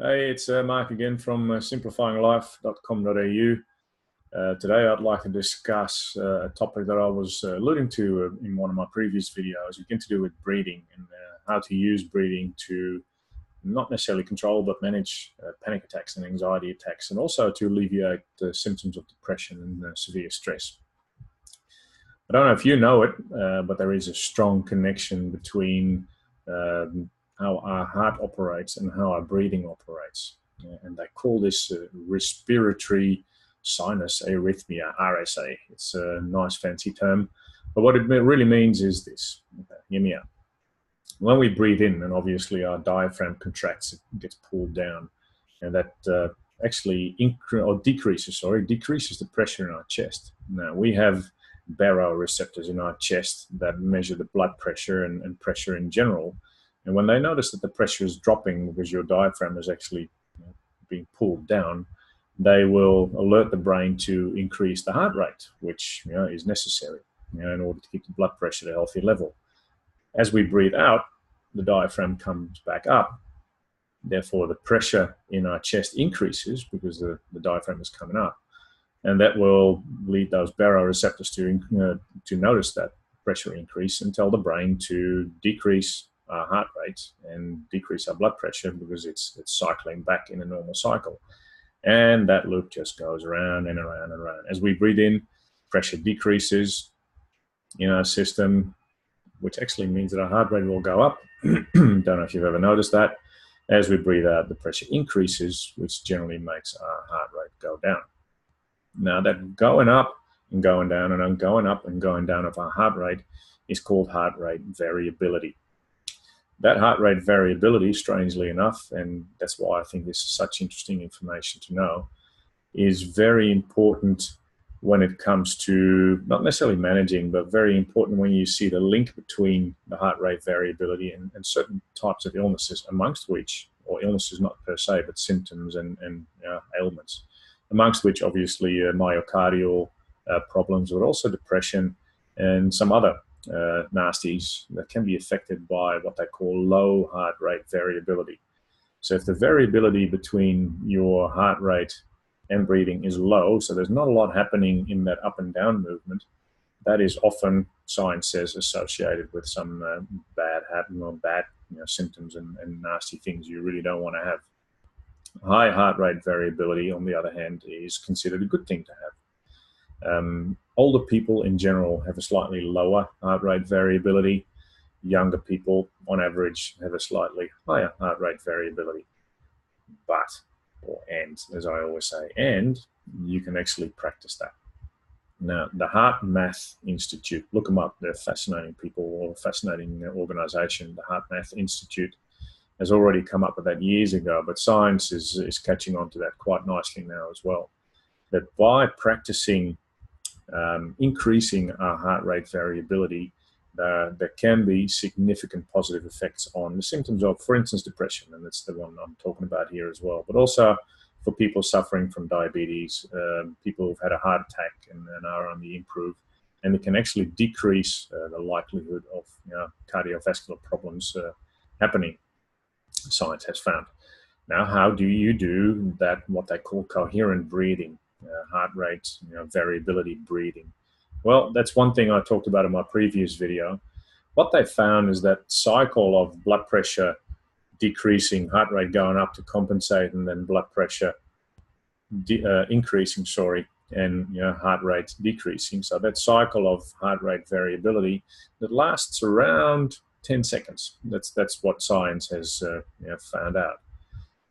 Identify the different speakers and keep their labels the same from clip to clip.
Speaker 1: Hey, it's Marc again from simplifyinglife.com.au. Today I'd like to discuss a topic that I was alluding to in one of my previous videos, again to do with breathing and how to use breathing to not necessarily control but manage panic attacks and anxiety attacks, and also to alleviate the symptoms of depression and severe stress. I don't know if you know it, but there is a strong connection between how our heart operates and how our breathing operates. And they call this respiratory sinus arrhythmia, RSA. It's a nice fancy term. But what it really means is this. Okay, hear me out. When we breathe in, and obviously our diaphragm contracts, it gets pulled down, and that actually decreases the pressure in our chest. Now, we have baroreceptors in our chest that measure the blood pressure and pressure in general. And when they notice that the pressure is dropping because your diaphragm is actually being pulled down, they will alert the brain to increase the heart rate, which is necessary in order to keep the blood pressure at a healthy level. As we breathe out, the diaphragm comes back up. Therefore, the pressure in our chest increases because the diaphragm is coming up. And that will lead those baroreceptors to notice that pressure increase and tell the brain to decrease our heart rate and decrease our blood pressure because it's cycling back in a normal cycle. And that loop just goes around and around and around. As we breathe in, pressure decreases in our system, which actually means that our heart rate will go up. Don't know if you've ever noticed that. As we breathe out, the pressure increases, which generally makes our heart rate go down. Now, that going up and going down and going up and going down of our heart rate is called heart rate variability. That heart rate variability, strangely enough, and that's why I think this is such interesting information to know, is very important when it comes to not necessarily managing, but very important when you see the link between the heart rate variability and certain types of illnesses, amongst which, or illnesses not per se, but symptoms and ailments, amongst which obviously myocardial problems, but also depression and some other nasties that can be affected by what they call low heart rate variability. So if the variability between your heart rate and breathing is low, so there's not a lot happening in that up and down movement, that is often, science says, associated with some bad symptoms and nasty things you really don't want to have. High heart rate variability, on the other hand, is considered a good thing to have. Older people in general have a slightly lower heart rate variability. Younger people, on average, have a slightly higher heart rate variability. As I always say, and you can actually practice that. Now, the Heart Math Institute, look them up. They're fascinating people, or a fascinating organization. The Heart Math Institute has already come up with that years ago, but science is catching on to that quite nicely now as well. That by practicing increasing our heart rate variability, there can be significant positive effects on the symptoms of, for instance, depression, and that's the one I'm talking about here as well, but also for people suffering from diabetes, people who've had a heart attack and are on the improve, and it can actually decrease the likelihood of cardiovascular problems happening, science has found. Now, how do you do that, what they call coherent breathing, heart rate variability breathing? Well, that's one thing I talked about in my previous video. What they found is that cycle of blood pressure decreasing, heart rate going up to compensate, and then blood pressure increasing, and heart rate decreasing. So that cycle of heart rate variability that lasts around 10 seconds. That's what science has found out.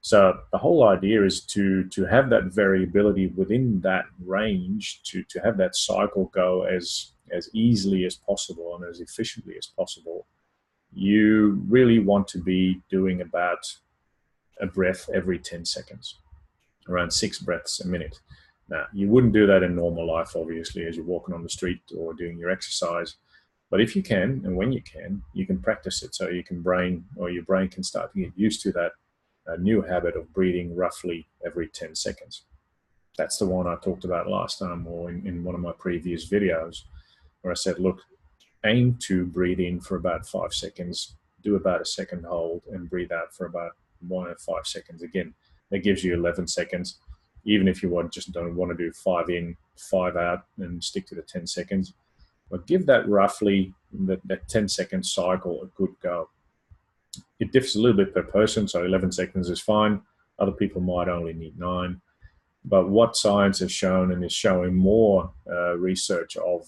Speaker 1: So the whole idea is to have that variability within that range, to have that cycle go as easily as possible and as efficiently as possible. You really want to be doing about a breath every 10 seconds, around 6 breaths a minute. Now, you wouldn't do that in normal life, obviously, as you're walking on the street or doing your exercise. But if you can, and when you can practice it so your brain can start to get used to that new habit of breathing roughly every 10 seconds. That's the one I talked about last time, or in one of my previous videos, where I said, look, aim to breathe in for about 5 seconds, do about a second hold, and breathe out for about 1 and 5 seconds. Again, that gives you 11 seconds. Even if you just don't want to do 5 in, 5 out, and stick to the 10 seconds, but give that roughly that 10-second cycle a good go. It differs a little bit per person, so 11 seconds is fine. Other people might only need 9. But what science has shown, and is showing more research of,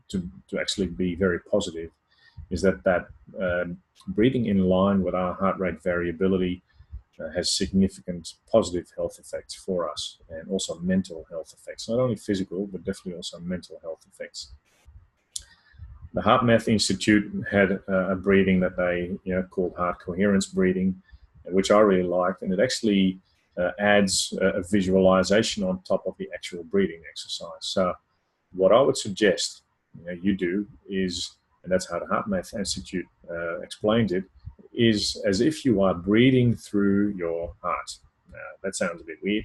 Speaker 1: to actually be very positive, is that breathing in line with our heart rate variability has significant positive health effects for us, and also mental health effects. Not only physical, but definitely also mental health effects. The HeartMath Institute had a breathing that they called heart coherence breathing, which I really liked, and it actually adds a visualization on top of the actual breathing exercise. So what I would suggest you do is, and that's how the HeartMath Institute explains it, is as if you are breathing through your heart. That sounds a bit weird,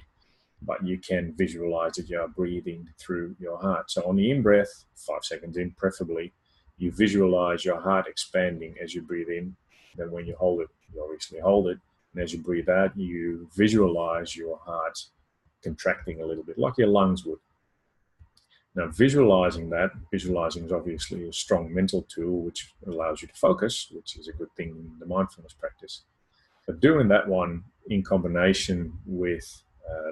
Speaker 1: but you can visualize that you are breathing through your heart. So on the in-breath, 5 seconds in preferably, you visualize your heart expanding as you breathe in. Then when you hold it, you obviously hold it. And as you breathe out, you visualize your heart contracting a little bit, like your lungs would. Now, visualizing is obviously a strong mental tool, which allows you to focus, which is a good thing in the mindfulness practice. But doing that one in combination with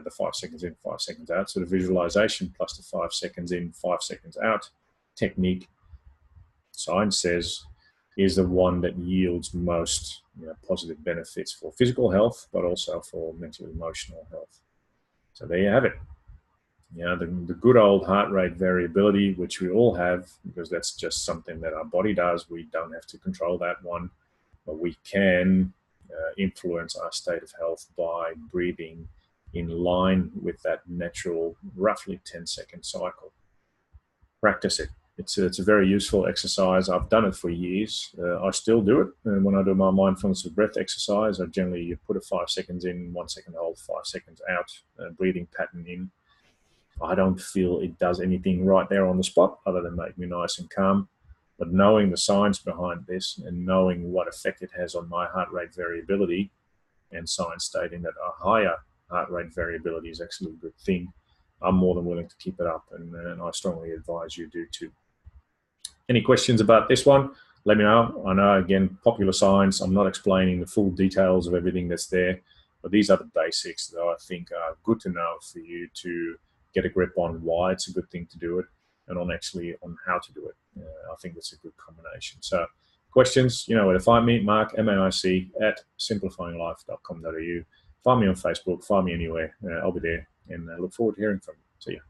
Speaker 1: the 5 seconds in, 5 seconds out, so the visualization plus the 5 seconds in, 5 seconds out technique, science says, is the one that yields most positive benefits for physical health, but also for mental emotional health. So there you have it. The good old heart rate variability, which we all have, because that's just something that our body does. We don't have to control that one, but we can influence our state of health by breathing in line with that natural, roughly 10-second cycle. Practice it. It's a very useful exercise. I've done it for years. I still do it. And when I do my mindfulness of breath exercise, I generally put a 5 seconds in, 1 second hold, 5 seconds out, breathing pattern in. I don't feel it does anything right there on the spot other than make me nice and calm. But knowing the science behind this and knowing what effect it has on my heart rate variability, and science stating that a higher heart rate variability is actually a good thing, I'm more than willing to keep it up, and I strongly advise you do too. Any questions about this one? Let me know. I know, again, popular science. I'm not explaining the full details of everything that's there, but these are the basics that I think are good to know for you to get a grip on why it's a good thing to do it, and on how to do it. I think it's a good combination. So questions, you know where to find me, Marc, M-A-I-C, @simplifyinglife.com.au. Find me on Facebook, find me anywhere. I'll be there, and I look forward to hearing from you. See ya.